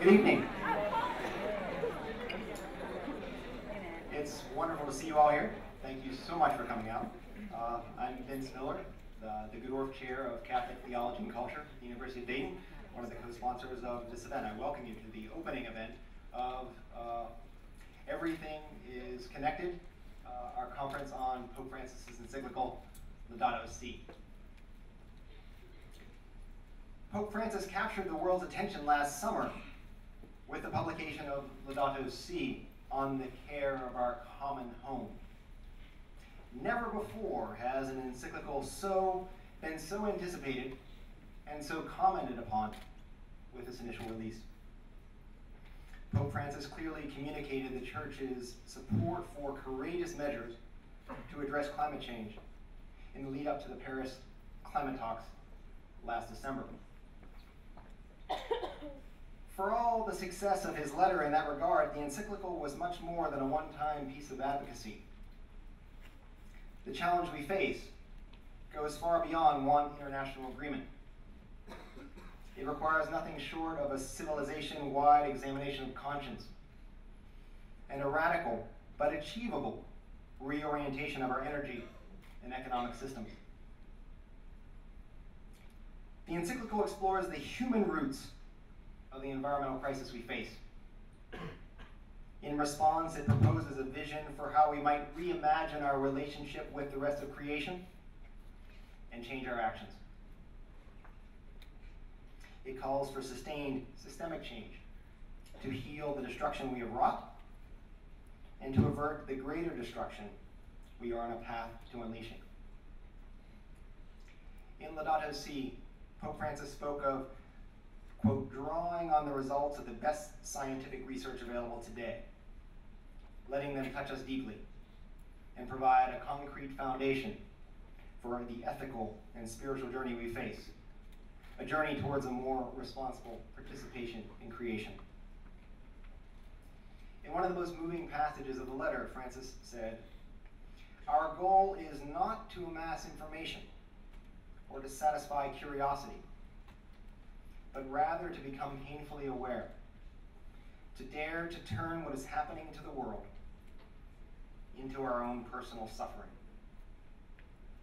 Good evening. It's wonderful to see you all here. Thank you so much for coming out. I'm Vince Miller, the Goodorf Chair of Catholic Theology and Culture at the University of Dayton, one of the co-sponsors of this event. I welcome you to the opening event of Everything is Connected, our conference on Pope Francis's encyclical, Laudato Si. Pope Francis captured the world's attention last summer with the publication of Laudato Si on the care of our common home. Never before has an encyclical been so anticipated and so commented upon with its initial release. Pope Francis clearly communicated the Church's support for courageous measures to address climate change in the lead up to the Paris climate talks last December. For all the success of his letter in that regard, the encyclical was much more than a one-time piece of advocacy. The challenge we face goes far beyond one international agreement. It requires nothing short of a civilization-wide examination of conscience and a radical but achievable reorientation of our energy and economic systems. The encyclical explores the human roots of the environmental crisis we face. In response, it proposes a vision for how we might reimagine our relationship with the rest of creation and change our actions. It calls for sustained systemic change to heal the destruction we have wrought and to avert the greater destruction we are on a path to unleashing. In Laudato Si, Pope Francis spoke of, quote, drawing on the results of the best scientific research available today, letting them touch us deeply and provide a concrete foundation for the ethical and spiritual journey we face, a journey towards a more responsible participation in creation. In one of the most moving passages of the letter, Francis said, "Our goal is not to amass information or to satisfy curiosity, but rather to become painfully aware, to dare to turn what is happening to the world into our own personal suffering,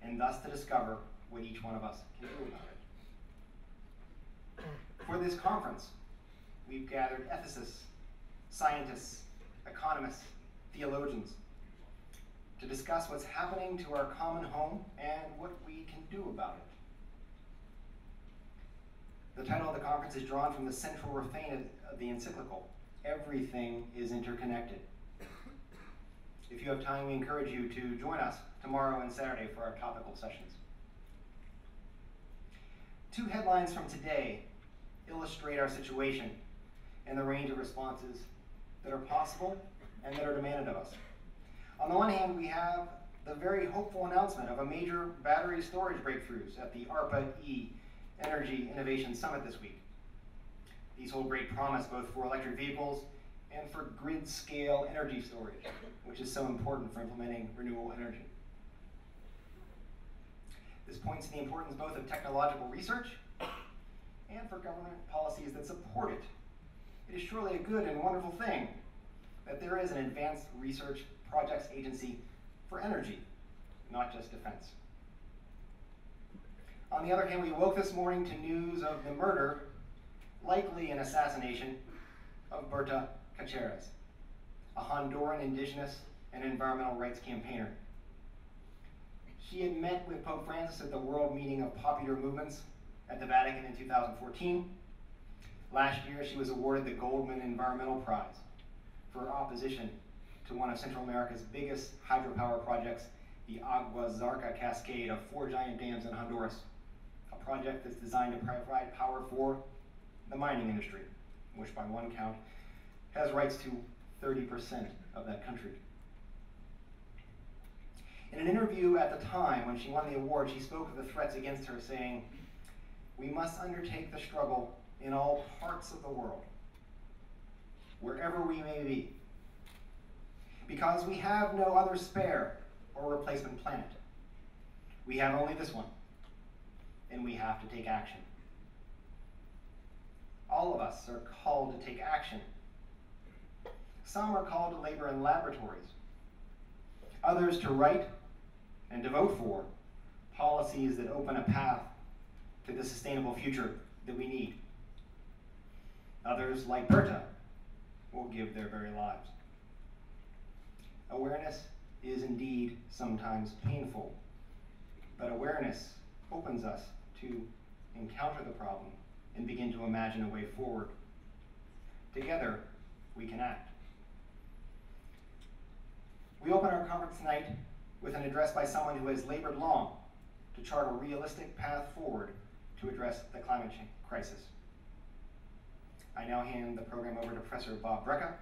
and thus to discover what each one of us can do about it." For this conference, we've gathered ethicists, scientists, economists, theologians, to discuss what's happening to our common home and what we can do about it. The title of the conference is drawn from the central refrain of the encyclical, "Everything is interconnected." If you have time, we encourage you to join us tomorrow and Saturday for our topical sessions. Two headlines from today illustrate our situation and the range of responses that are possible and that are demanded of us. On the one hand, we have the very hopeful announcement of a major battery storage breakthroughs at the ARPA-E Energy Innovation Summit this week. These hold great promise both for electric vehicles and for grid-scale energy storage, which is so important for implementing renewable energy. This points to the importance both of technological research and for government policies that support it. It is surely a good and wonderful thing that there is an advanced research projects agency for energy, not just defense. On the other hand, we woke this morning to news of the murder, likely an assassination, of Berta Cáceres, a Honduran indigenous and environmental rights campaigner. She had met with Pope Francis at the World Meeting of Popular Movements at the Vatican in 2014. Last year, she was awarded the Goldman Environmental Prize for her opposition to one of Central America's biggest hydropower projects, the Agua Zarca Cascade of 4 giant dams in Honduras, a project that's designed to provide power for the mining industry, which by one count has rights to 30% of that country. In an interview at the time when she won the award, she spoke of the threats against her, saying, "We must undertake the struggle in all parts of the world, wherever we may be, because we have no other spare or replacement planet. We have only this one, and we have to take action." All of us are called to take action. Some are called to labor in laboratories. Others to write and to vote for policies that open a path to the sustainable future that we need. Others, like Berta, will give their very lives. Awareness is indeed sometimes painful, but awareness opens us to encounter the problem and begin to imagine a way forward. Together, we can act. We open our conference tonight with an address by someone who has labored long to chart a realistic path forward to address the climate change crisis. I now hand the program over to Professor Bob Brecka,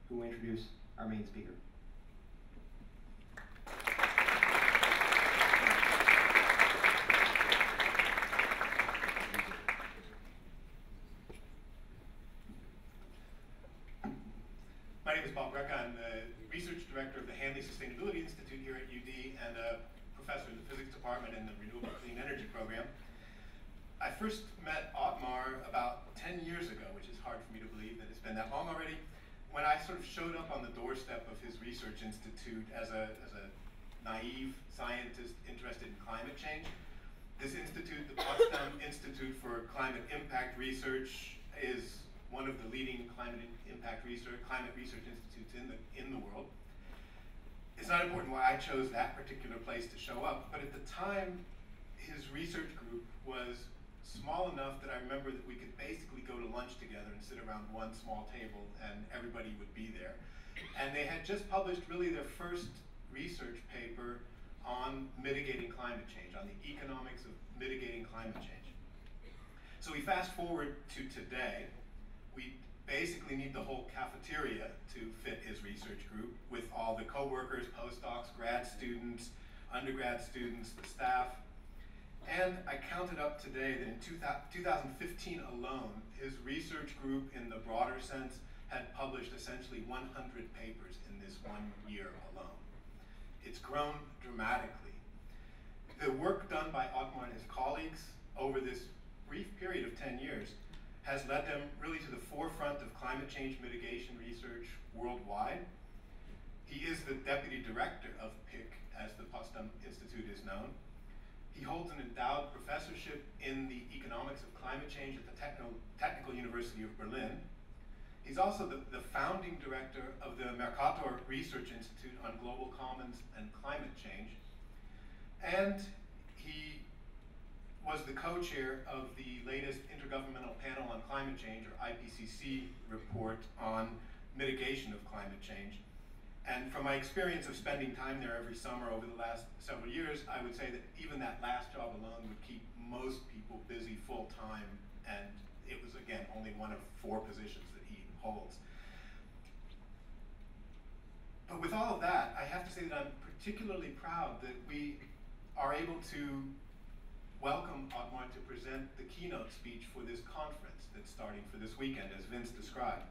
who will introduce our main speaker. My name is Bob Brecka. I'm the Research Director of the Hanley Sustainability Institute here at UD and a professor in the Physics Department in the Renewable Clean Energy Program. I first met Ottmar about 10 years ago, which is hard for me to believe that it's been that long already, when I sort of showed up on the doorstep of his research institute as a naive scientist interested in climate change. This institute, the Potsdam Institute for Climate Impact Research, is one of the leading climate research institutes in the world. It's not important why I chose that particular place to show up, but at the time, his research group was small enough that I remember that we could basically go to lunch together and sit around one small table and everybody would be there. And they had just published really their first research paper on mitigating climate change, on the economics of mitigating climate change. So we fast forward to today. We basically need the whole cafeteria to fit his research group with all the co-workers, postdocs, grad students, undergrad students, the staff. And I counted up today that in 2015 alone, his research group in the broader sense had published essentially 100 papers in this 1 year alone. It's grown dramatically. The work done by Ottmar and his colleagues over this brief period of 10 years has led them really to the forefront of climate change mitigation research worldwide. He is the deputy director of PIC, as the Potsdam Institute is known. He holds an endowed professorship in the economics of climate change at the Technical University of Berlin. He's also the founding director of the Mercator Research Institute on Global Commons and Climate Change. And he was the co-chair of the latest Intergovernmental Panel on Climate Change, or IPCC, report on mitigation of climate change. And from my experience of spending time there every summer over the last several years, I would say that even that last job alone would keep most people busy full time, and it was, again, only one of 4 positions that he holds. But with all of that, I have to say that I'm particularly proud that we are able to welcome Ottmar to present the keynote speech for this conference that's starting for this weekend, as Vince described.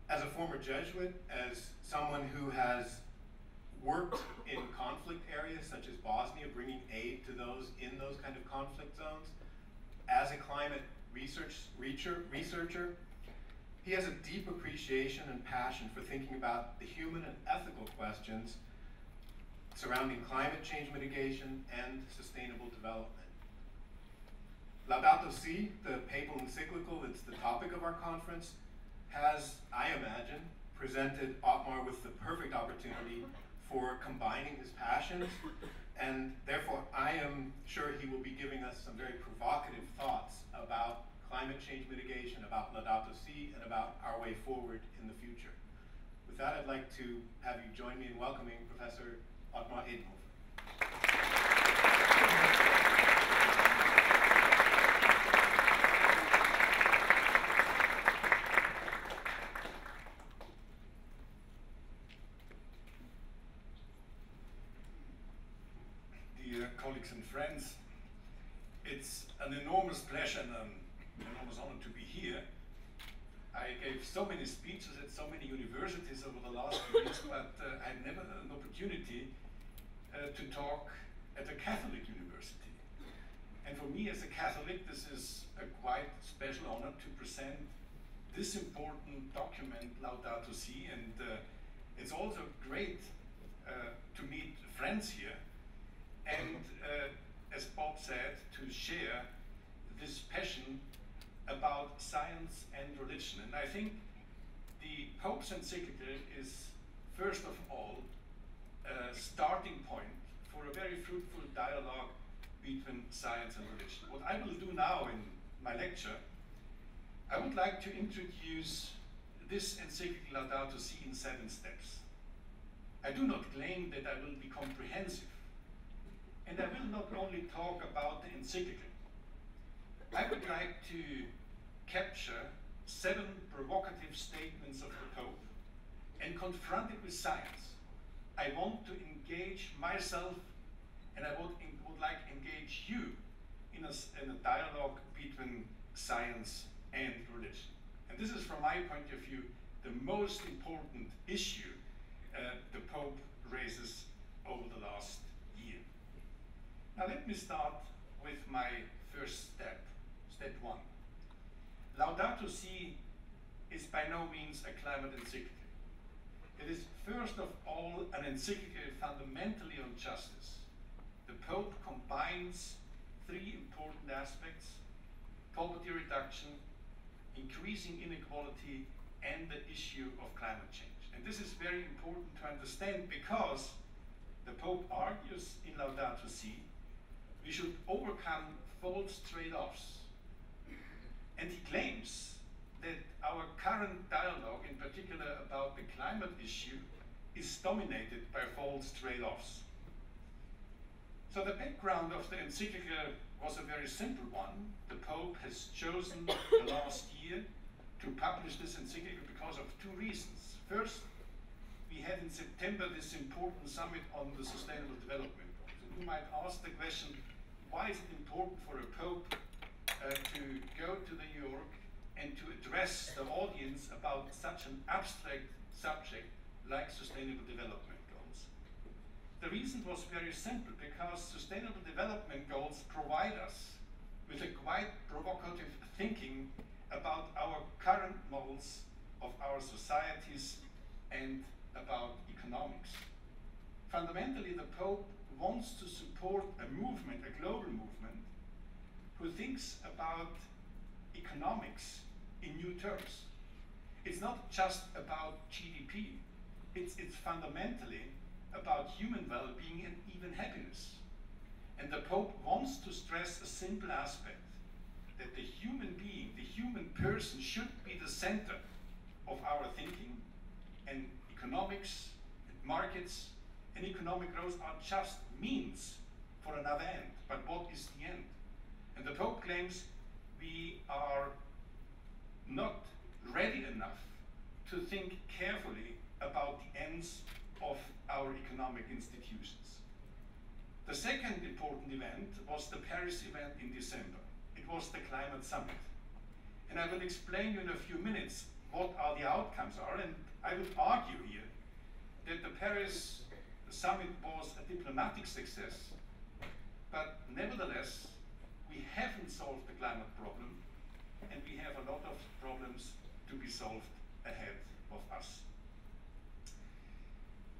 As a former Jesuit, as someone who has worked in conflict areas such as Bosnia, bringing aid to those in those kind of conflict zones, as a climate researcher, he has a deep appreciation and passion for thinking about the human and ethical questions surrounding climate change mitigation and sustainable development. Laudato Si, the papal encyclical that's the topic of our conference, has, I imagine, presented Ottmar with the perfect opportunity for combining his passions, and therefore I am sure he will be giving us some very provocative thoughts about climate change mitigation, about Laudato Si, and about our way forward in the future. With that, I'd like to have you join me in welcoming Professor Ottmar Edenhofer. Dear colleagues and friends, it's an enormous pleasure and an enormous honor to be here. I gave so many speeches at so many universities over the last few years, but I never had an opportunity to talk at a Catholic university. And for me as a Catholic, this is a quite special honor to present this important document, Laudato Si, and it's also great to meet friends here, and as Bob said, to share this passion about science and religion. And I think the Pope's encyclical is, first of all, a starting point for a very fruitful dialogue between science and religion. What I will do now in my lecture, I would like to introduce this encyclical Laudato Si in 7 steps. I do not claim that I will be comprehensive, and I will not only talk about the encyclical. I would like to capture 7 provocative statements of the Pope and confront it with science. I want to engage myself, and I would like to engage you in a dialogue between science and religion. And this is, from my point of view, the most important issue the Pope raises over the last year. Now let me start with my first step, step 1. Laudato Si is by no means a climate encyclical. It is first of all an encyclical fundamentally on justice. The Pope combines 3 important aspects: poverty reduction, increasing inequality, and the issue of climate change. And this is very important to understand, because the Pope argues in Laudato Si we should overcome false trade-offs. And he claims that our current dialogue, in particular about the climate issue, is dominated by false trade-offs. So the background of the encyclical was a very simple one. The Pope has chosen the last year to publish this encyclical because of 2 reasons. First, we had in September this important summit on the Sustainable Development Goals. And you might ask the question, why is it important for a Pope to go to New York and to address the audience about such an abstract subject like Sustainable Development Goals? The reason was very simple, because Sustainable Development Goals provide us with a quite provocative thinking about our current models of our societies and about economics. Fundamentally, the Pope wants to support a movement, a global movement, who thinks about economics in new terms. It's not just about GDP, it's fundamentally about human well-being and even happiness. And the Pope wants to stress a simple aspect, that the human being, the human person, should be the center of our thinking, and economics and markets and economic growth are just means for another end. But what is the end? And the Pope claims we are not ready enough to think carefully about the ends of our economic institutions. The second important event was the Paris event in December. It was the climate summit. And I will explain you in a few minutes what are the outcomes are, and I will argue here that the Paris summit was a diplomatic success, but nevertheless, we haven't solved the climate problem, and we have a lot of problems to be solved ahead of us.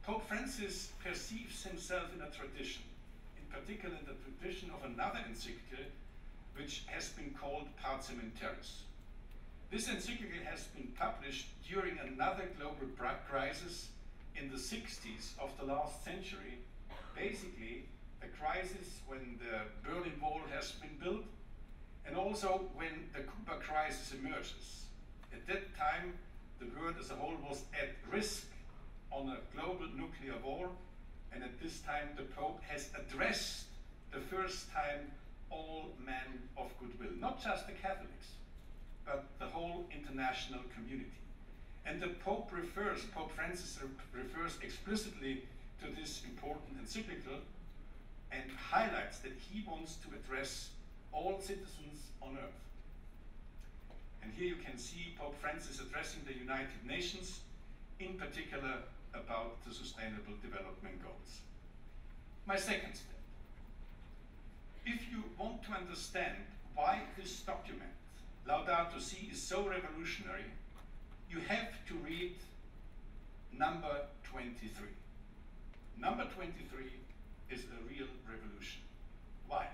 Pope Francis perceives himself in a tradition, in particular the tradition of another encyclical, which has been called Pacem in Terris. This encyclical has been published during another global crisis in the 60s of the last century, basically a crisis when the Berlin Wall has been built, and also when the Cuba crisis emerges. At that time, the world as a whole was at risk on a global nuclear war, and at this time the Pope has addressed the first time all men of goodwill, not just the Catholics, but the whole international community. And the Pope Francis refers explicitly to this important encyclical and highlights that he wants to address all citizens on earth. And here you can see Pope Francis addressing the United Nations, in particular about the Sustainable Development Goals. My second step. if you want to understand why this document, Laudato Si, is so revolutionary, you have to read number 23. Number 23 is a real revolution. Why?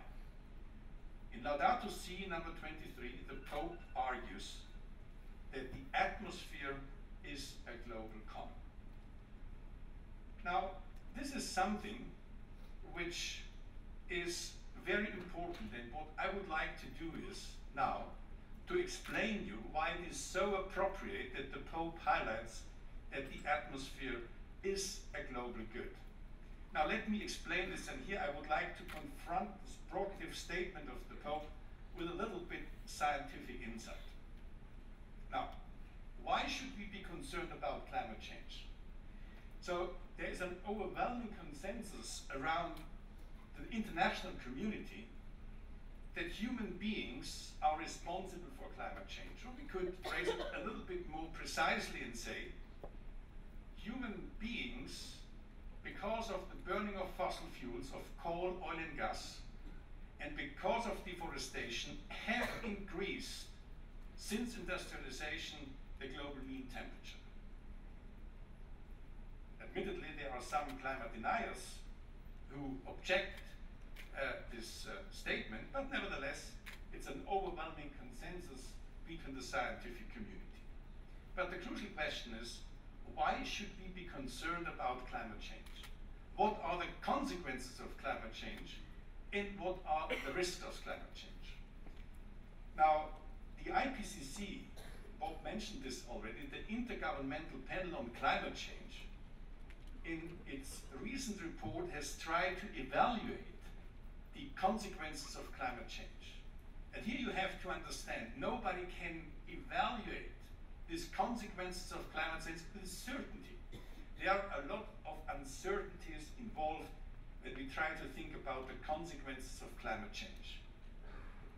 In Laudato Si, number 23, the Pope argues that the atmosphere is a global common. Now, this is something which is very important, and what I would like to do is now to explain you why it is so appropriate that the Pope highlights that the atmosphere is a global good. Now let me explain this, and here I would like to confront this provocative statement of the Pope with a little bit scientific insight. Now, why should we be concerned about climate change? So there is an overwhelming consensus around the international community that human beings are responsible for climate change. Or we could phrase it a little bit more precisely and say, human beings, because of the burning of fossil fuels, of coal, oil and gas, and because of deforestation, have increased, since industrialization, the global mean temperature. Admittedly, there are some climate deniers who object this statement, but nevertheless, it's an overwhelming consensus between the scientific community. But the crucial question is, why should we be concerned about climate change? What are the consequences of climate change, and what are the risks of climate change? Now, the IPCC, Bob mentioned this already, the Intergovernmental Panel on Climate Change, in its recent report has tried to evaluate the consequences of climate change. And here you have to understand, nobody can evaluate these consequences of climate change with certainty. There are a lot of uncertainties involved when we try to think about the consequences of climate change.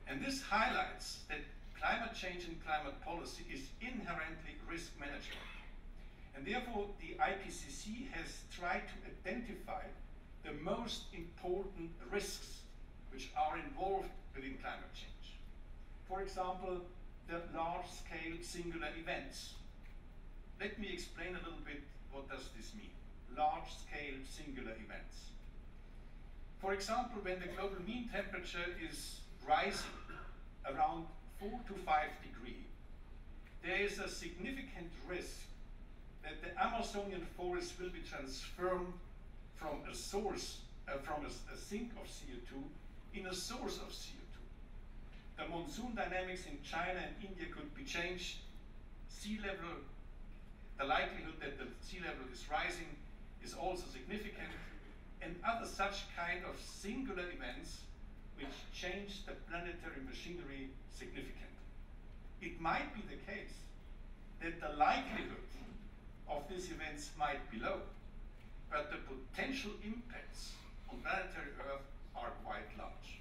And this highlights that climate change and climate policy is inherently risk management. And therefore, the IPCC has tried to identify the most important risks which are involved within climate change. For example, the large-scale singular events. Let me explain a little bit what does this mean, large-scale singular events. For example, when the global mean temperature is rising around 4 to 5 degrees, there is a significant risk that the Amazonian forest will be transformed from a source, from a sink of CO2 in a source of CO2. The monsoon dynamics in China and India could be changed. Sea level, the likelihood that the sea level is rising is also significant, and other such kind of singular events which change the planetary machinery significantly. It might be the case that the likelihood of these events might be low, but the potential impacts on planetary Earth are quite large.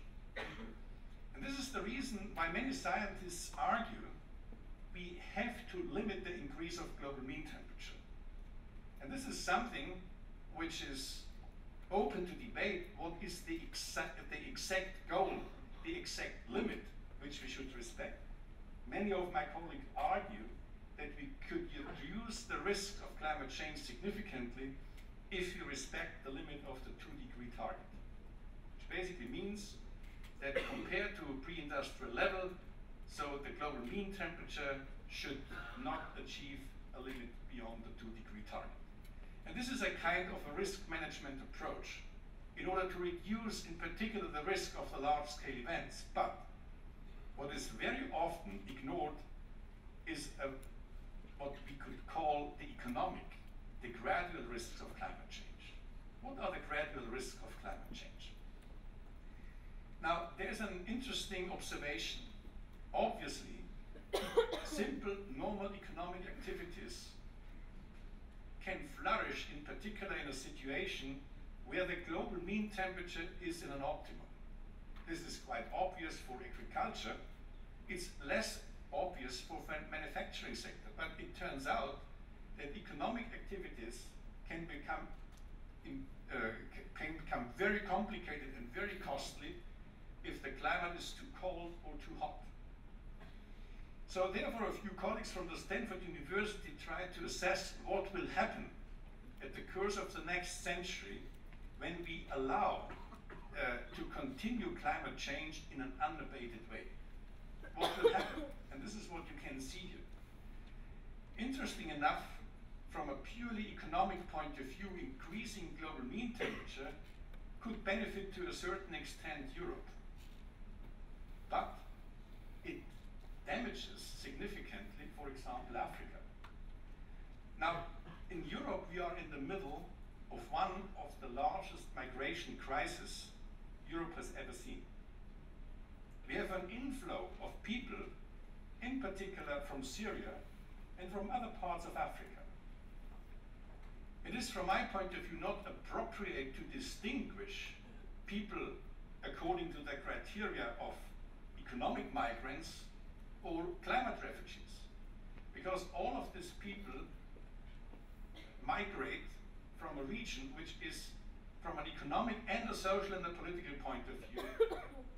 And this is the reason why many scientists argue we have to limit the increase of global mean temperature. And this is something which is open to debate. What is the exact goal, the exact limit which we should respect? Many of my colleagues argue that we could reduce the risk of climate change significantly if you respect the limit of the 2-degree target, which basically means that compared to a pre-industrial level, so the global mean temperature should not achieve a limit beyond the 2-degree target. And this is a kind of a risk management approach in order to reduce in particular the risk of the large-scale events. But what is very often ignored is what we could call the economic, the gradual risks of climate change. What are the gradual risks of climate change? Now, there's an interesting observation. Obviously, simple, normal economic activities can flourish, in particular in a situation where the global mean temperature is in an optimum. This is quite obvious for agriculture. It's less obvious for the manufacturing sector, but it turns out that economic activities can become very complicated and very costly if climate is too cold or too hot. So therefore, a few colleagues from the Stanford University tried to assess what will happen at the course of the next century when we allow to continue climate change in an unabated way. What will happen? And this is what you can see here. Interesting enough, from a purely economic point of view, increasing global mean temperature could benefit to a certain extent Europe. But it damages significantly, for example, Africa. Now, in Europe, we are in the middle of one of the largest migration crises Europe has ever seen. We have an inflow of people, in particular from Syria and from other parts of Africa. It is, from my point of view, not appropriate to distinguish people according to the criteria of economic migrants or climate refugees, because all of these people migrate from a region which is, from an economic and a social and a political point of view,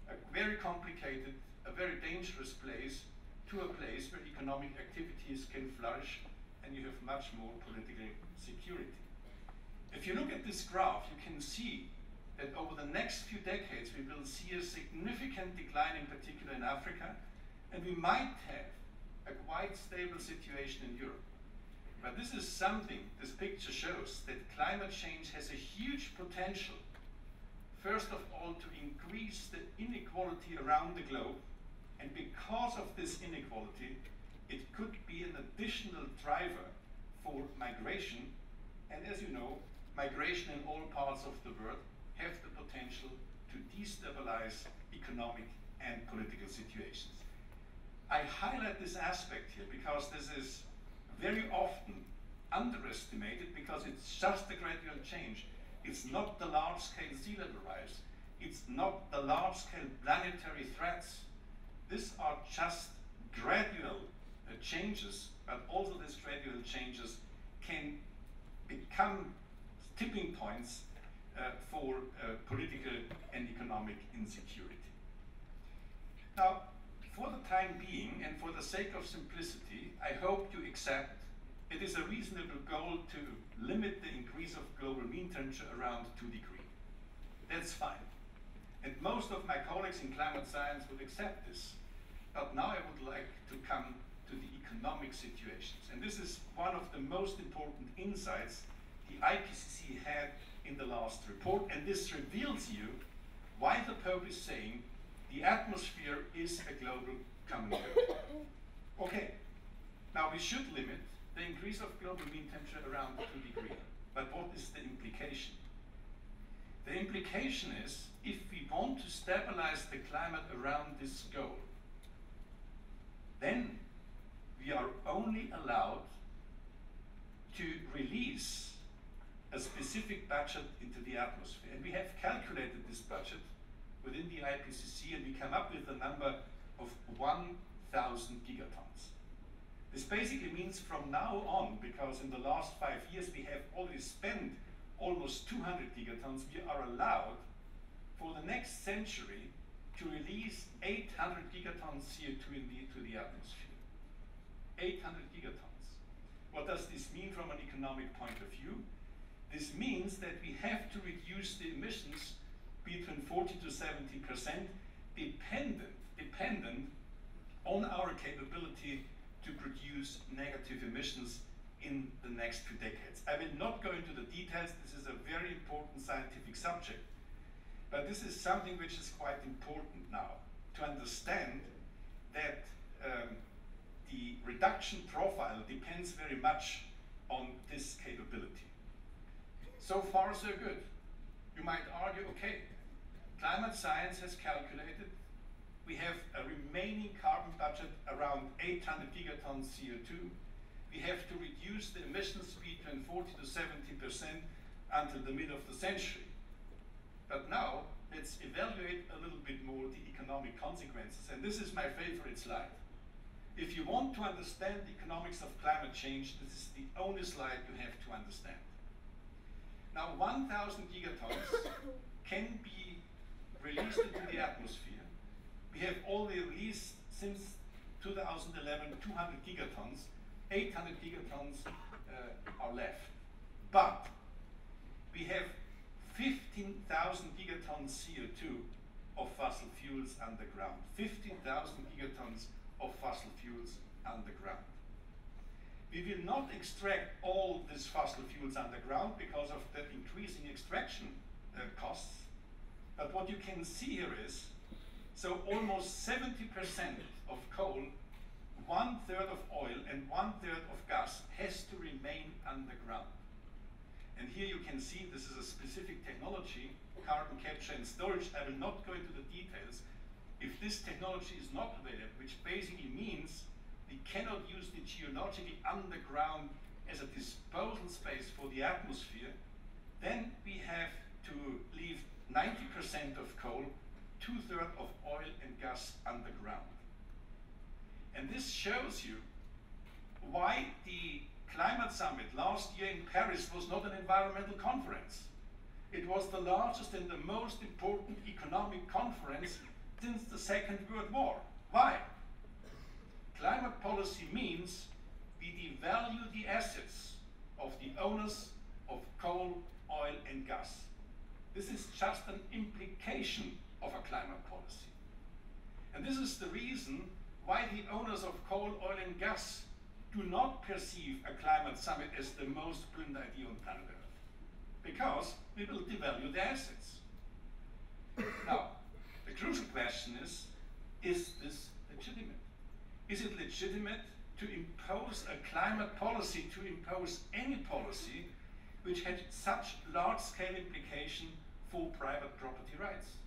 a very complicated, a very dangerous place, to a place where economic activities can flourish and you have much more political security. If you look at this graph, you can see that over the next few decades we will see a significant decline, in particular in Africa, and we might have a quite stable situation in Europe. But this is something, this picture shows, that climate change has a huge potential, first of all, to increase the inequality around the globe, and because of this inequality, it could be an additional driver for migration, and as you know, migration in all parts of the world have the potential to destabilize economic and political situations. I highlight this aspect here because this is very often underestimated, because it's just a gradual change. It's not the large-scale sea level rise. It's not the large-scale planetary threats. These are just gradual changes, but also these gradual changes can become tipping points for political and economic insecurity. Now, for the time being, and for the sake of simplicity, I hope you accept it is a reasonable goal to limit the increase of global mean temperature around 2 degrees. That's fine. And most of my colleagues in climate science would accept this. But now I would like to come to the economic situations. And this is one of the most important insights the IPCC had in the last report. And this reveals you why the Pope is saying the atmosphere is a global common good. Okay, now we should limit the increase of global mean temperature around 2 degrees. But what is the implication? The implication is, if we want to stabilize the climate around this goal, then we are only allowed to release a specific budget into the atmosphere. And we have calculated this budget within the IPCC, and we come up with a number of 1,000 gigatons. This basically means from now on, because in the last 5 years we have already spent almost 200 gigatons, we are allowed for the next century to release 800 gigatons CO2 into the atmosphere. 800 gigatons. What does this mean from an economic point of view? This means that we have to reduce the emissions between 40 to 70%, dependent on our capability to produce negative emissions in the next few decades. I will not go into the details. This is a very important scientific subject. But this is something which is quite important now, to understand that the reduction profile depends very much on this capability. So far, so good. You might argue, okay, climate science has calculated we have a remaining carbon budget around 800 gigatons CO2. We have to reduce the emissions between 40 to 70% until the mid of the century. But now, let's evaluate a little bit more the economic consequences. And this is my favorite slide. If you want to understand the economics of climate change, this is the only slide you have to understand. Now, 1,000 gigatons can be released into the atmosphere We have already released since 2011 200 gigatons, 800 gigatons are left. But we have 15,000 gigatons CO2 of fossil fuels underground. 15,000 gigatons of fossil fuels underground. We will not extract all these fossil fuels underground because of the increasing extraction costs. But what you can see here is, so almost 70% of coal, 1/3 of oil, and 1/3 of gas has to remain underground. And here you can see this is a specific technology, carbon capture and storage. I will not go into the details. If this technology is not available, which basically means we cannot use the geologically underground as a disposal space for the atmosphere, then we have to leave 90% of coal, 2/3 of oil and gas underground. And this shows you why the climate summit last year in Paris was not an environmental conference. It was the largest and the most important economic conference since the Second World War. Why? Climate policy means we devalue the assets of the owners of coal, oil, and gas. This is just an implication of a climate policy. And this is the reason why the owners of coal, oil, and gas do not perceive a climate summit as the most brilliant idea on planet Earth. Because we will devalue the assets. Now, the crucial question is this legitimate? Is it legitimate to impose a climate policy, to impose any policy which had such large-scale implication for private property rights?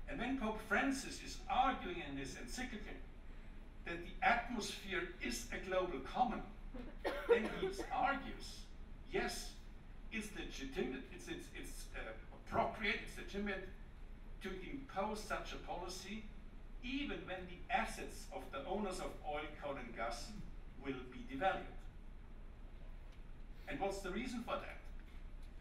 And when Pope Francis is arguing in his encyclical that the atmosphere is a global common, then he argues, yes, it's legitimate, it's appropriate, it's legitimate to impose such a policy, even when the assets of the owners of oil, coal, and gas will be devalued. And what's the reason for that?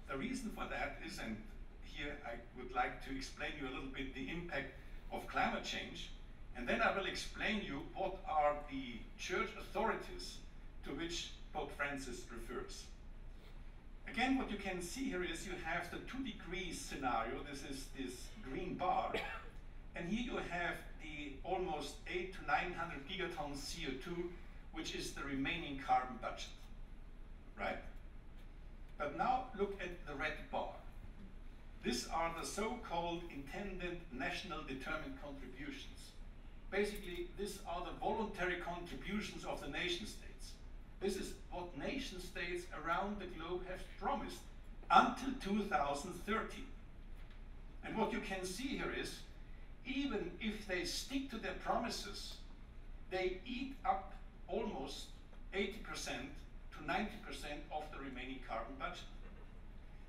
The reason for that is, and here I would like to explain you a little bit the impact of climate change, and then I will explain you what are the church authorities to which Pope Francis refers. Again, what you can see here is you have the 2 degrees scenario. This is this green bar. And here you have the almost 800 to 900 gigatons CO2, which is the remaining carbon budget, right? But now look at the red bar. These are the so-called intended national determined contributions. Basically, these are the voluntary contributions of the nation states. This is what nation states around the globe have promised until 2030. And what you can see here is, even if they stick to their promises, they eat up almost 80% to 90% of the remaining carbon budget.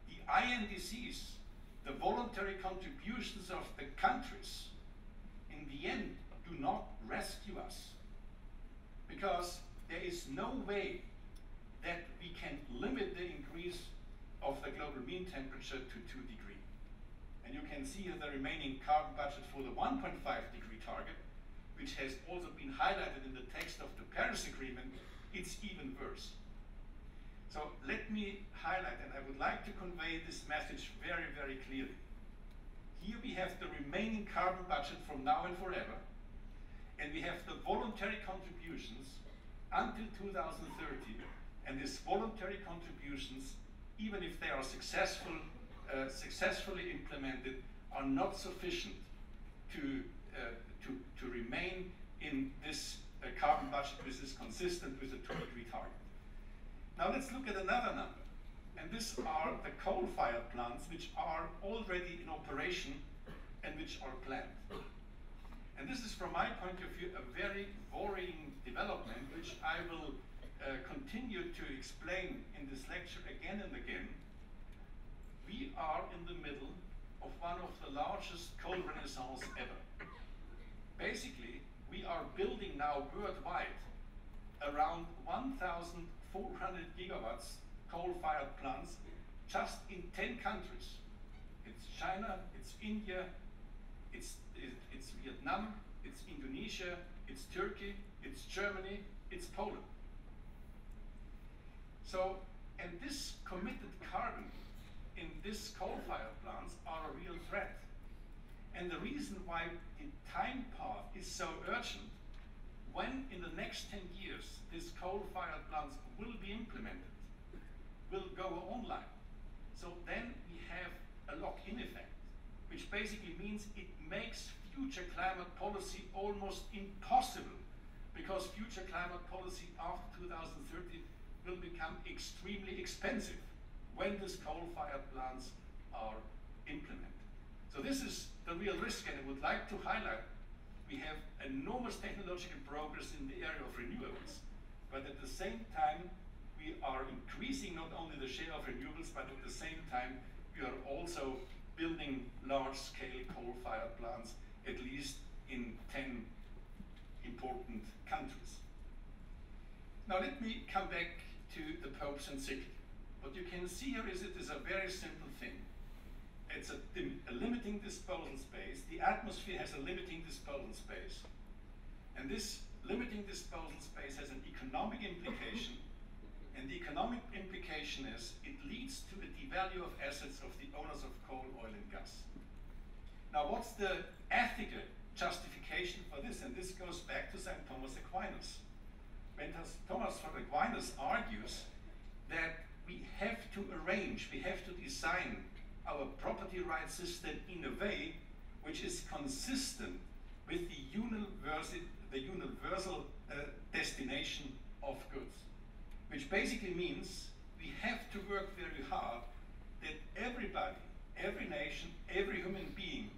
The INDCs, the voluntary contributions of the countries, in the end do not rescue us, because there is no way that we can limit the increase of the global mean temperature to 2 degrees. And you can see here the remaining carbon budget for the 1.5 degree target, which has also been highlighted in the text of the Paris Agreement. It's even worse. So let me highlight, and I would like to convey this message very, very clearly. Here we have the remaining carbon budget from now and forever, and we have the voluntary contributions until 2030, and these voluntary contributions, even if they are successfully implemented, are not sufficient to remain in this carbon budget which is consistent with the 2 degree target. Now let's look at another number, and these are the coal-fired plants which are already in operation and which are planned. And this is, from my point of view, a very worrying development, which I will continue to explain in this lecture again and again. We are in the middle of one of the largest coal renaissance ever. Basically, we are building now worldwide around 1,400 gigawatts coal-fired plants just in 10 countries. It's China, it's India, it's Vietnam, it's Indonesia, it's Turkey, it's Germany, it's Poland. So, and this committed carbon in this coal-fired plants are a real threat. And the reason why the time path is so urgent, when in the next 10 years these coal-fired plants will be implemented, will go online. So then we have a lock-in effect, which basically means it makes future climate policy almost impossible, because future climate policy after 2030 will become extremely expensive when these coal-fired plants are implemented. So this is the real risk, and I would like to highlight we have enormous technological progress in the area of renewables, but at the same time we are increasing not only the share of renewables, but at the same time we are also building large-scale coal-fired plants, at least in 10 important countries. Now let me come back to the Pope's encyclical. What you can see here is it is a very simple thing. It's a limiting disposal space. The atmosphere has a limiting disposal space. And this limiting disposal space has an economic implication. And the economic implication is it leads to a devalue of assets of the owners of coal, oil, and gas. Now, what's the ethical justification for this? And this goes back to St. Thomas Aquinas. When Thomas from Aquinas argues that we have to arrange, we have to design our property rights system in a way which is consistent with the universal destination of goods. Which basically means we have to work very hard that everybody, every nation, every human being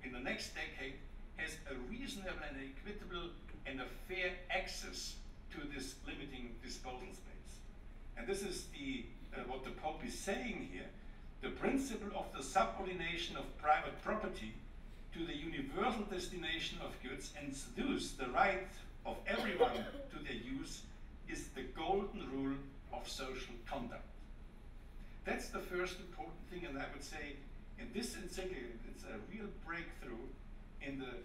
in the next decade has a reasonable and equitable and a fair access to this limiting disposal space. And this is what the Pope is saying here. The principle of the subordination of private property to the universal destination of goods and thus the right of everyone to their use is the golden rule of social conduct. That's the first important thing, and I would say in this encyclical it's a real breakthrough in the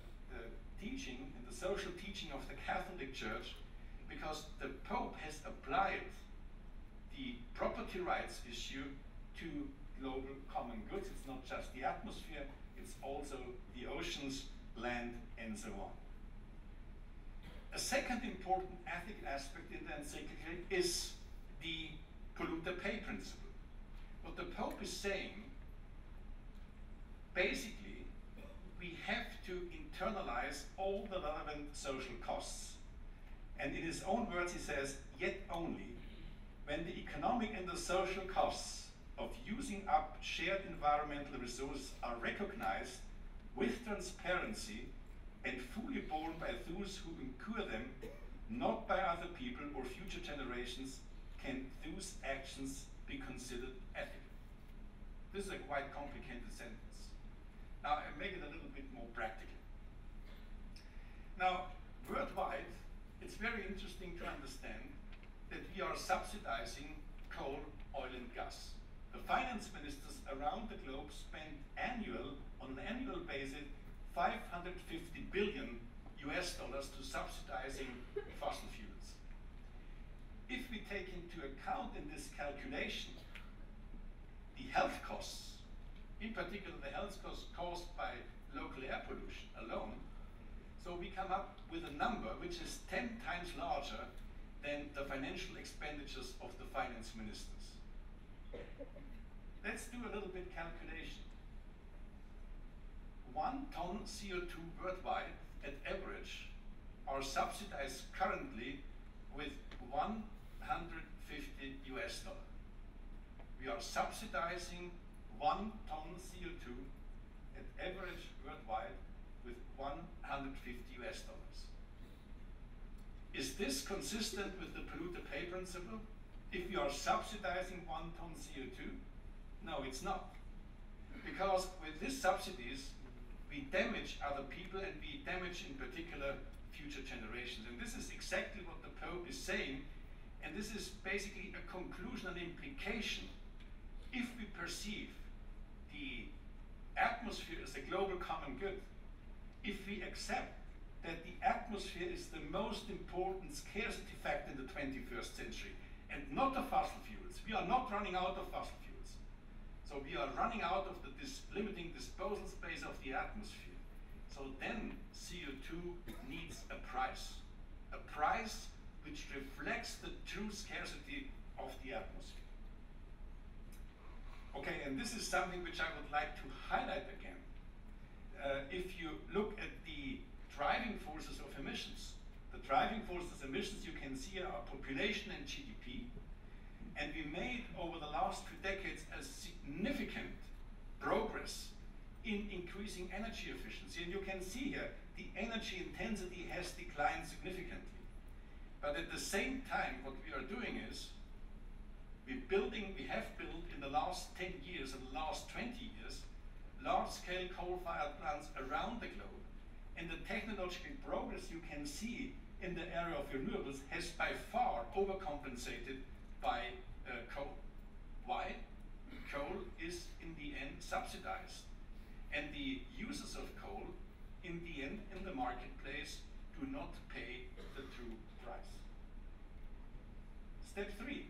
teaching, in the social teaching of the Catholic Church, because the Pope has applied the property rights issue to global common goods. It's not just the atmosphere, it's also the oceans, land, and so on. A second important ethical aspect in the encyclical is the polluter pay principle. What the Pope is saying, basically, we have to internalize all the relevant social costs. And in his own words, he says, yet only when the economic and the social costs of using up shared environmental resources are recognized with transparency and fully borne by those who incur them, not by other people or future generations, can those actions be considered ethical. This is a quite complicated sentence. Now, I make it a little bit more practical. Now, worldwide, it's very interesting to understand that we are subsidizing coal, oil, and gas. The finance ministers around the globe spend on an annual basis, $550 billion to subsidizing fossil fuels. If we take into account in this calculation the health costs, in particular the health costs caused by local air pollution alone, so we come up with a number which is 10 times larger than the financial expenditures of the finance ministers. Let's do a little bit calculation. 1 ton CO2 worldwide at average are subsidized currently with $150. We are subsidizing 1 ton CO2 at average worldwide with $150. Is this consistent with the polluter pay principle? If we are subsidizing 1 ton CO2? No, it's not. Because with these subsidies, we damage other people and we damage in particular future generations. And this is exactly what the Pope is saying. And this is basically a conclusion and implication. If we perceive the atmosphere is a global common good, if we accept that the atmosphere is the most important scarcity factor in the 21st century, and not the fossil fuels. We are not running out of fossil fuels. So we are running out of the limiting disposal space of the atmosphere. So then CO2 needs a price which reflects the true scarcity of the atmosphere. Okay, and this is something which I would like to highlight again. If you look at the driving forces of emissions, the driving forces of emissions you can see are population and GDP, and we made over the last 2 decades a significant progress in increasing energy efficiency, and you can see here the energy intensity has declined significantly. But at the same time, what we are doing is we have built in the last 10 years and the last 20 years large-scale coal-fired plants around the globe, and the technological progress you can see in the area of renewables has by far overcompensated by coal. Why? Coal is in the end subsidized, and the users of coal in the end in the marketplace do not pay the true price. Step 3.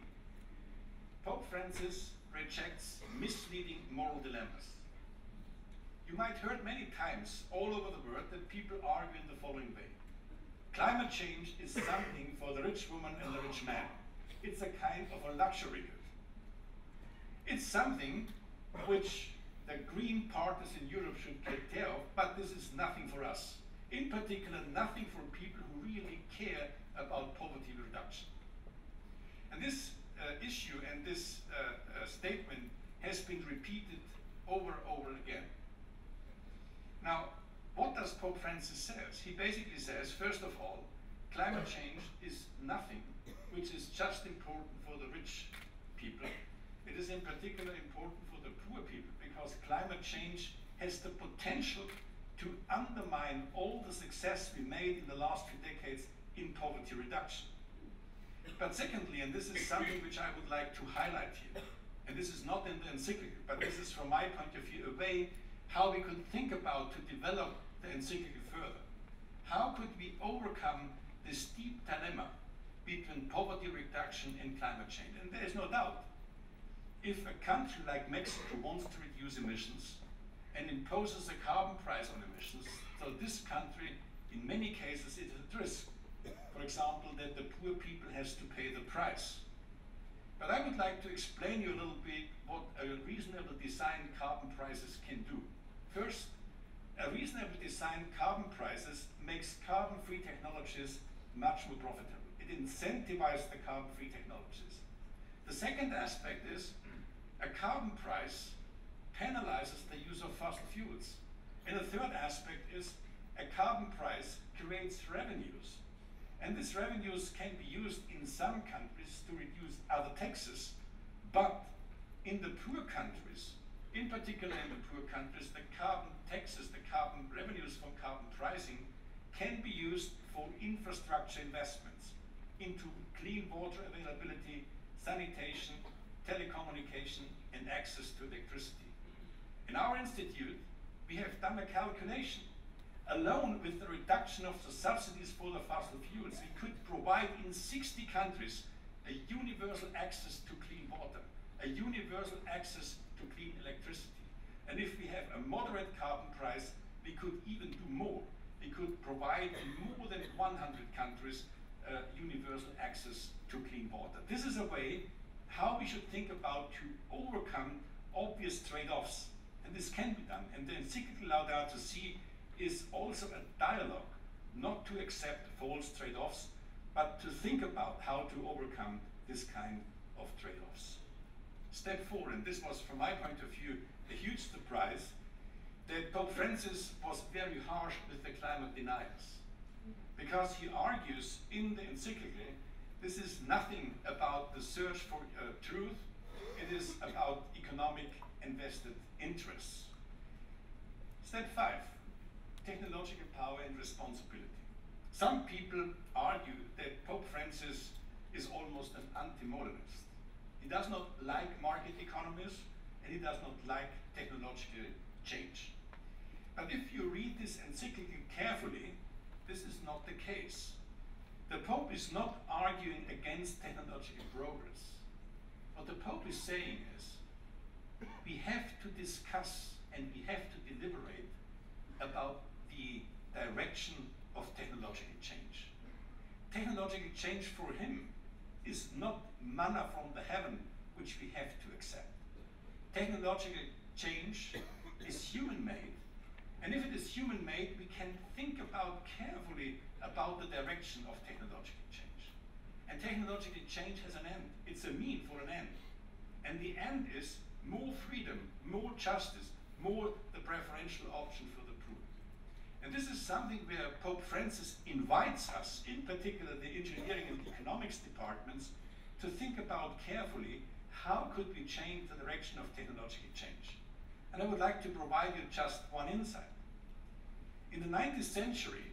Pope Francis rejects misleading moral dilemmas. You might heard many times all over the world that people argue in the following way. Climate change is something for the rich woman and the rich man. It's a kind of a luxury good. It's something which the green parties in Europe should take care of, but this is nothing for us. In particular, nothing for people who really care about poverty reduction. And this issue and this statement has been repeated over and over again. Now, what does Pope Francis say? He basically says, first of all, climate change is nothing which is just important for the rich people. It is in particular important for the poor people, because climate change has the potential to undermine all the success we made in the last few decades in poverty reduction. But secondly, and this is something which I would like to highlight here, and this is not in the encyclical, but this is from my point of view a way how we could think about to develop the encyclical further. How could we overcome this deep dilemma between poverty reduction and climate change? And there is no doubt, if a country like Mexico wants to reduce emissions and imposes a carbon price on emissions, so this country in many cases is at risk. For example, that the poor people has to pay the price. But I would like to explain you a little bit what a reasonably designed carbon prices can do. First, a reasonably designed carbon prices makes carbon-free technologies much more profitable. It incentivizes the carbon-free technologies. The second aspect is a carbon price penalizes the use of fossil fuels. And the third aspect is a carbon price creates revenues. And these revenues can be used in some countries to reduce other taxes, but in the poor countries, in particular in the poor countries, the carbon taxes, the carbon revenues from carbon pricing can be used for infrastructure investments into clean water availability, sanitation, telecommunication, and access to electricity. In our institute, we have done a calculation. Alone with the reduction of the subsidies for the fossil fuels, we could provide in 60 countries a universal access to clean water, a universal access to clean electricity. And if we have a moderate carbon price, we could even do more. We could provide in more than 100 countries universal access to clean water. This is a way how we should think about to overcome obvious trade-offs. And this can be done. And the Encyclical Laudato Si is also a dialogue, not to accept false trade-offs, but to think about how to overcome this kind of trade-offs. Step 4, and this was from my point of view a huge surprise, that Pope Francis was very harsh with the climate deniers, because he argues in the encyclical this is nothing about the search for truth, it is about economic and vested interests. Step 5. Technological power and responsibility. Some people argue that Pope Francis is almost an anti-modernist. He does not like market economies, and he does not like technological change. But if you read this encyclical carefully, this is not the case. The Pope is not arguing against technological progress. What the Pope is saying is, we have to discuss and we have to deliberate about the direction of technological change. Technological change for him is not manna from the heaven which we have to accept. Technological change is human-made, and if it is human-made, we can think about carefully about the direction of technological change. And technological change has an end. It's a mean for an end. And the end is more freedom, more justice, more the preferential option for the poor. And this is something where Pope Francis invites us, in particular the engineering and economics departments, to think about carefully how could we change the direction of technological change. And I would like to provide you just one insight. In the 19th century,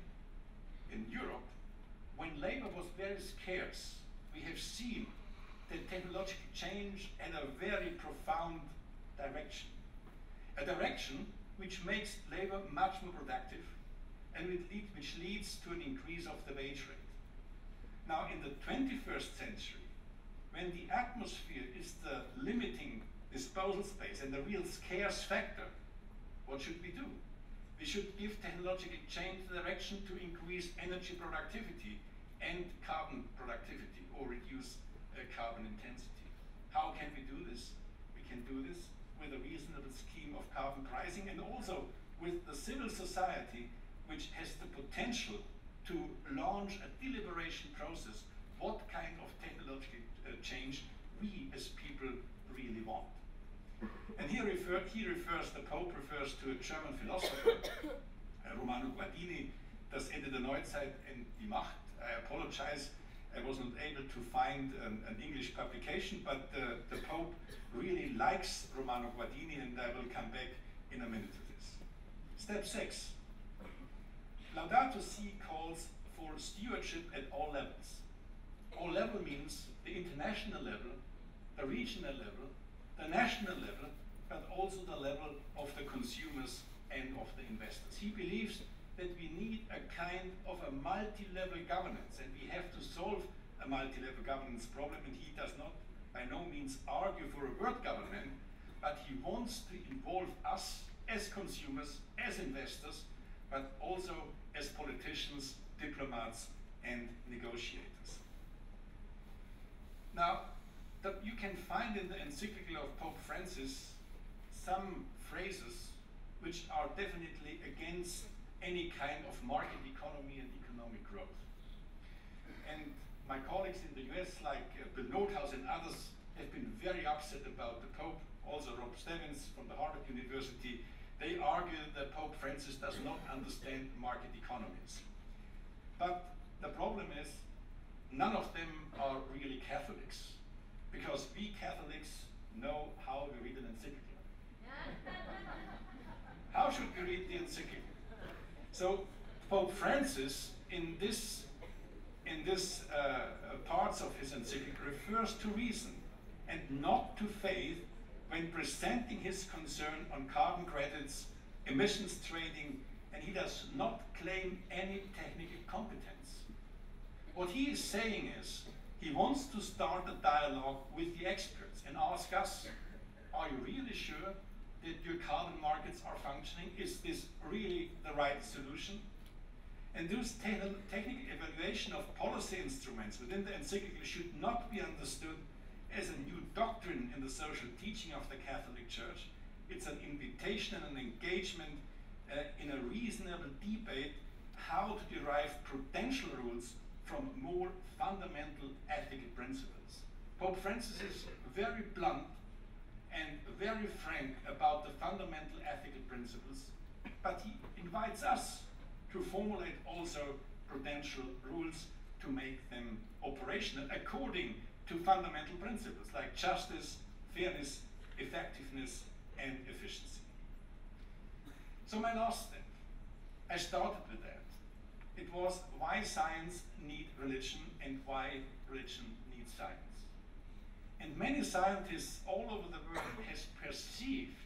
in Europe, when labor was very scarce, we have seen that technological change had a very profound direction. A direction which makes labor much more productive and which leads to an increase of the wage rate. Now, in the 21st century, when the atmosphere is the limiting disposal space and the real scarce factor, what should we do? We should give technological change the direction to increase energy productivity and carbon productivity, or reduce carbon intensity. How can we do this? We can do this with a reasonable scheme of carbon pricing, and also with the civil society, which has the potential to launch a deliberation process what kind of technological change we as people really want. And he refers, the Pope refers to a German philosopher, Romano Guardini, Das Ende der Neuzeit and die Macht. I apologize, I was not able to find an English publication, but the Pope really likes Romano Guardini, and I will come back in a minute to this. Step 6. Laudato Si calls for stewardship at all levels. All level means the international level, the regional level, the national level, but also the level of the consumers and of the investors. He believes that we need a kind of a multi-level governance, and we have to solve a multi-level governance problem, and he does not by no means argue for a world government, but he wants to involve us as consumers, as investors, but also as politicians, diplomats, and negotiators. Now, you can find in the encyclical of Pope Francis some phrases which are definitely against any kind of market economy and economic growth. And my colleagues in the US, like Bill Nordhaus and others, have been very upset about the Pope. Also Rob Stevens from the Harvard University, they argue that Pope Francis does not understand market economies. But the problem is, none of them are really Catholics, because we Catholics know how we read an encyclical. How should we read the encyclical? So Pope Francis, in this parts of his encyclical, refers to reason and not to faith when presenting his concern on carbon credits, emissions trading, and he does not claim any technical competence. What he is saying is, he wants to start a dialogue with the experts and ask us, are you really sure that your carbon markets are functioning? Is this really the right solution? And this technical evaluation of policy instruments within the encyclical should not be understood as a new doctrine in the social teaching of the Catholic Church. It's an invitation and an engagement in a reasonable debate how to derive prudential rules from more fundamental ethical principles. Pope Francis is very blunt and very frank about the fundamental ethical principles, but he invites us to formulate also prudential rules to make them operational according to fundamental principles like justice, fairness, effectiveness, and efficiency. So my last step, I started with that. It was why science needs religion and why religion needs science. And many scientists all over the world has perceived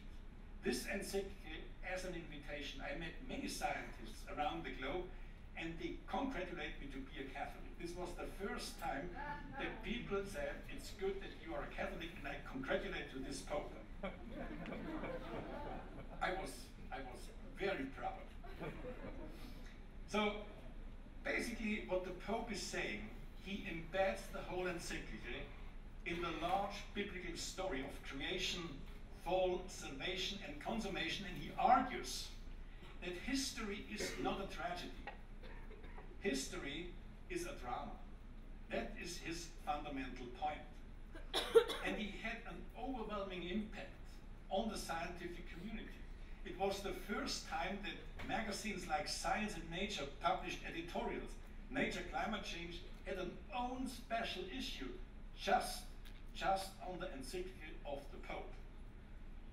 this encyclical as an invitation. I met many scientists around the globe, and they congratulate me to be a Catholic. This was the first time that people said, it's good that you are a Catholic, and I congratulate to this Pope. I was very proud. So basically what the Pope is saying, he embeds the whole encyclical in the large biblical story of creation, fall, salvation, and consummation, and he argues that history is not a tragedy. History is a drama. That is his fundamental point. And he had an overwhelming impact on the scientific community. It was the first time that magazines like Science and Nature published editorials. Nature Climate Change had an own special issue just on the encyclical of the Pope.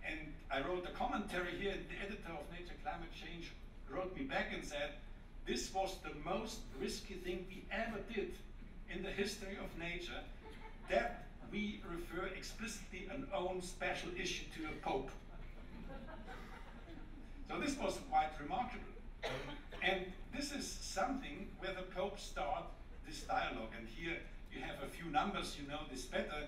And I wrote a commentary here, and the editor of Nature Climate Change wrote me back and said, this was the most risky thing we ever did in the history of nature, that we refer explicitly an own special issue to a Pope. So this was quite remarkable. And this is something where the Pope started this dialogue. And here you have a few numbers, you know this better,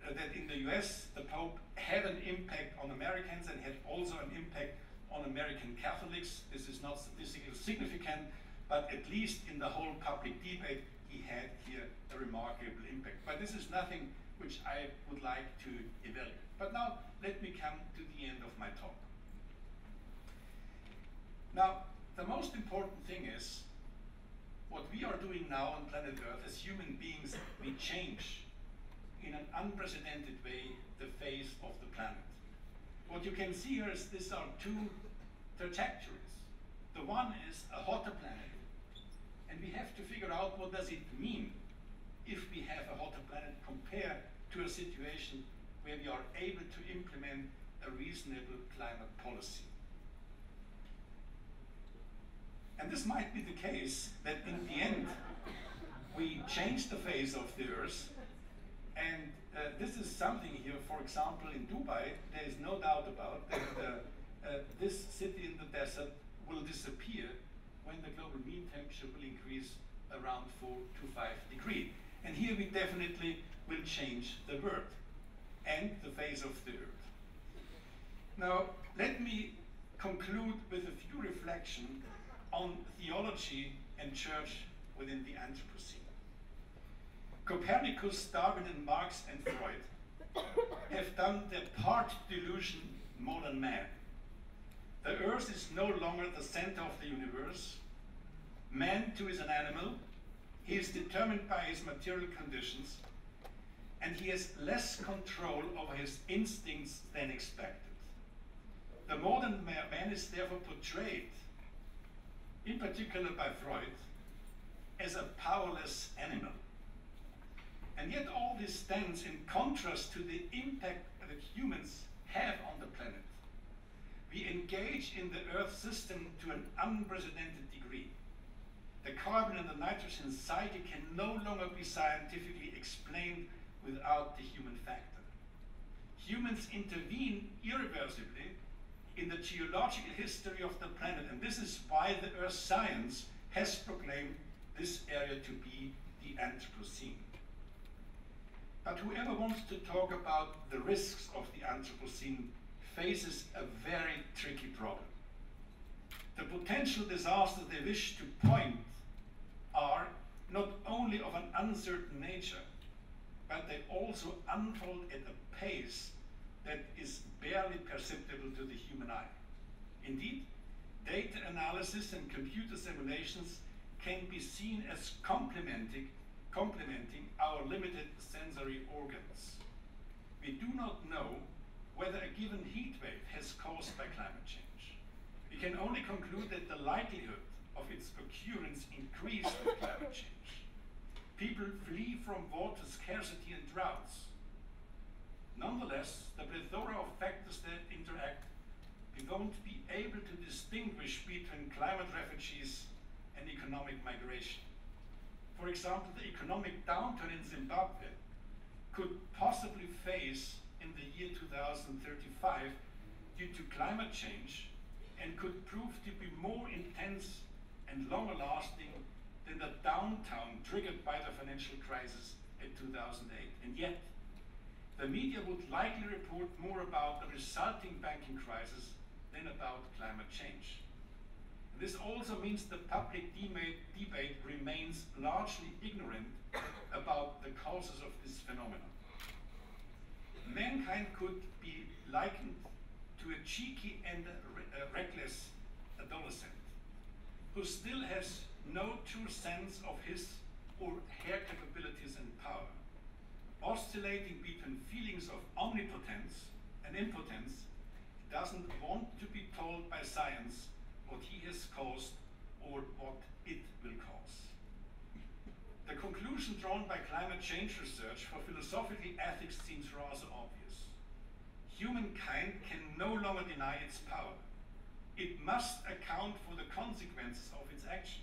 that in the US, the Pope had an impact on Americans and had also an impact on American Catholics. This is not statistically significant, but at least in the whole public debate, he had here a remarkable impact. But this is nothing which I would like to evaluate. But now, let me come to the end of my talk. Now, the most important thing is, what we are doing now on planet Earth as human beings, we change in an unprecedented way the face of the planet. What you can see here is these are two trajectories. The one is a hotter planet, and we have to figure out what does it mean if we have a hotter planet compared to a situation where we are able to implement a reasonable climate policy. And this might be the case that in the end we change the face of the Earth. And this is something here, for example, in Dubai, there is no doubt about that this city in the desert will disappear when the global mean temperature will increase around 4 to 5 degrees. And here we definitely will change the world and the face of the Earth. Now, let me conclude with a few reflections on theology and church within the Anthropocene. Copernicus, Darwin, and Marx and Freud have done their part to delusion modern man. The Earth is no longer the center of the universe. Man too is an animal. He is determined by his material conditions, and he has less control over his instincts than expected. The modern man is therefore portrayed, in particular by Freud, as a powerless animal. And yet all this stands in contrast to the impact that humans have on the planet. We engage in the Earth system to an unprecedented degree. The carbon and the nitrogen cycle can no longer be scientifically explained without the human factor. Humans intervene irreversibly in the geological history of the planet, and this is why the Earth science has proclaimed this area to be the Anthropocene. But whoever wants to talk about the risks of the Anthropocene faces a very tricky problem. The potential disasters they wish to point are not only of an uncertain nature, but they also unfold at a pace that is barely perceptible to the human eye. Indeed, data analysis and computer simulations can be seen as complementing our limited sensory organs. We do not know whether a given heat wave has caused by climate change. We can only conclude that the likelihood of its occurrence increased with climate change. People flee from water scarcity and droughts. Nonetheless, the plethora of factors that interact, we won't be able to distinguish between climate refugees and economic migration. For example, the economic downturn in Zimbabwe could possibly face in the year 2035 due to climate change and could prove to be more intense and longer lasting than the downturn triggered by the financial crisis in 2008. And yet, the media would likely report more about the resulting banking crisis than about climate change. This also means the public debate remains largely ignorant about the causes of this phenomenon. Mankind could be likened to a cheeky and reckless adolescent who still has no true sense of his or her capabilities and power, oscillating between feelings of omnipotence and impotence, doesn't want to be told by science what he has caused or what it will cause. The conclusion drawn by climate change research for philosophical ethics seems rather obvious. Humankind can no longer deny its power. It must account for the consequences of its action.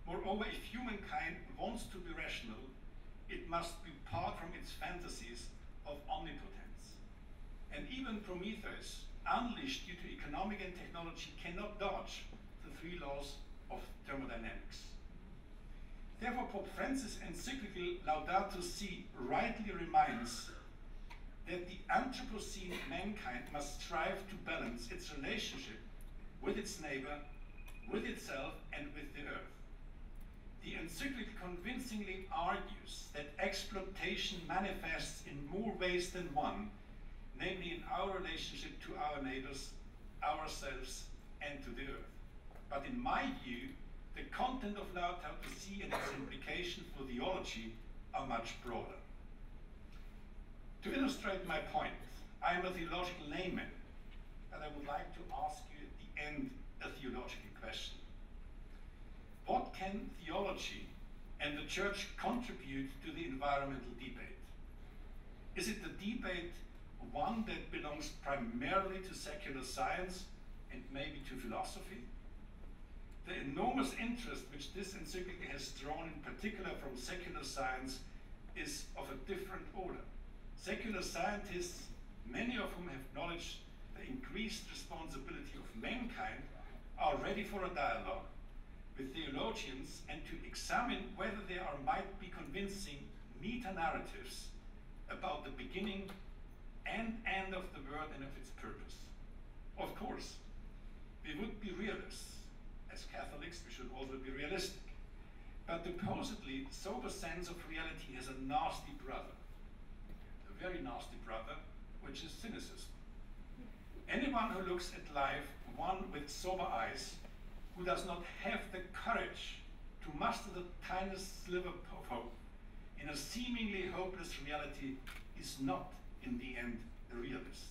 Moreover, if humankind wants to be rational, it must be apart from its fantasies of omnipotence. And even Prometheus, unleashed due to economic and technology, cannot dodge the three laws of thermodynamics. Therefore, Pope Francis' encyclical Laudato Si rightly reminds that the Anthropocene mankind must strive to balance its relationship with its neighbor, with itself, and with the earth. The encyclical convincingly argues that exploitation manifests in more ways than one, namely in our relationship to our neighbors, ourselves, and to the earth. But in my view, the content of Laudato Si and its implication for theology are much broader. To illustrate my point, I am a theological layman, and I would like to ask you at the end a theological question. What can theology and the church contribute to the environmental debate? Is it the debate one that belongs primarily to secular science and maybe to philosophy? The enormous interest which this encyclical has drawn, in particular from secular science, is of a different order. Secular scientists, many of whom have acknowledged the increased responsibility of mankind, are ready for a dialogue with theologians and to examine whether there might be convincing meta-narratives about the beginning and end of the world and of its purpose. Of course, we would be realists. As Catholics, we should also be realistic. But the supposedly sober sense of reality has a nasty brother, a very nasty brother, which is cynicism. Anyone who looks at life, one with sober eyes, who does not have the courage to muster the tiniest sliver of hope in a seemingly hopeless reality, is not, in the end, a realist.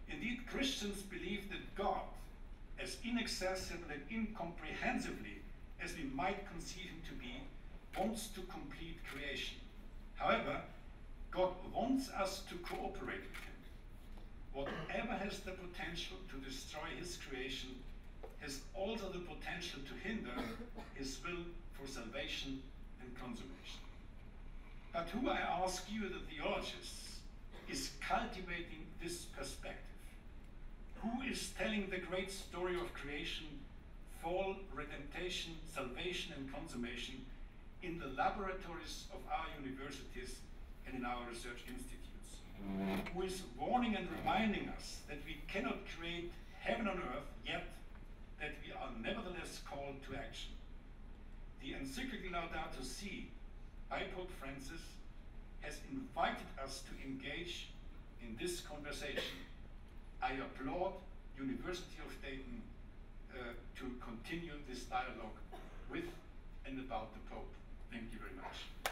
Indeed, Christians believe that God, as inaccessible and incomprehensibly as we might conceive him to be, wants to complete creation. However, God wants us to cooperate with him. Whatever has the potential to destroy his creation has also the potential to hinder his will for salvation and consummation. But who, I ask you, the theologists, is cultivating this perspective? Who is telling the great story of creation, fall, redemption, salvation, and consummation in the laboratories of our universities and in our research institutes? Who is warning and reminding us that we cannot create heaven on earth, yet that we are nevertheless called to action? The encyclical Laudato Si by Pope Francis has invited us to engage in this conversation. I applaud University of Dayton to continue this dialogue with and about the Pope. Thank you very much.